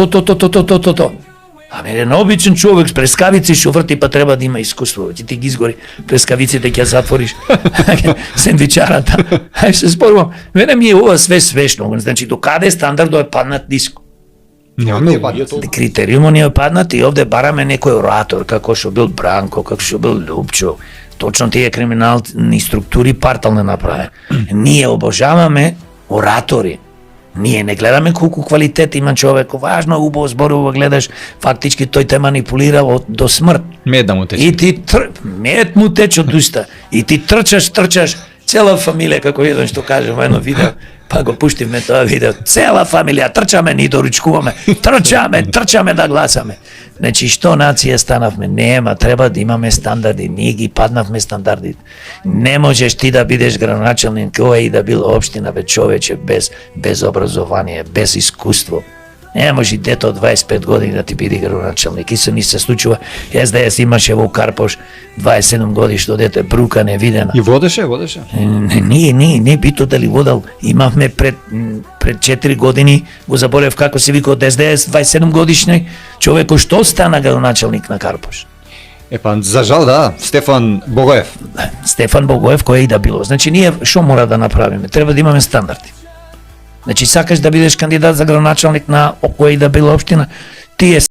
то. Еден обичен човек прескавици што врти, па треба да има искуство. Ти ги изгори прескавиците, ќе затвориш сендвичарата. Ај се спорувам. Мене ми е ова све свешно. Значи, до каде е стандардо е паднат диско? Критериумо ни е паднат и овде бараме некој оратор, како што бил Бранко, како што бил Лупчо. Точно тие криминални структури партал не направи. Ние обожаваме оратори. Ние не гледаме колку квалитет има човек, важно убаво зборува, гледаш, фактички тој те манипулира до смрт. Мед да му тече. И ти мед му тече од уста. И ти трчаш, цела фамилија, како еден што кажа во едно видео, па го пуштивме тоа видео, цела фамилија, трчаме, ни доручкуваме, трчаме да гласаме. Значи, што нација станавме? Нема, треба да имаме стандарди, ние ги паднавме стандардите. Не можеш ти да бидеш градоначалник, која и да била општина, бе човече, без образование, без искуство. Не може дете од 25 години да ти биде градоначалник. И се случува, СДС имаше во Карпош 27 годишно дете, брука невидена. И водеше? Не бито дали водел. Имавме пред 4 години, го заборев како се вика од СДС, 27 годишни човеко што стана градоначалник на Карпош. За жал да, Стефан Богоев. Стефан Богоев, кој и да било. Значи, ние што мора да направиме? Треба да имаме стандарди. Значи, сакаш да бидеш кандидат за градоначалник на која и да била општина, тие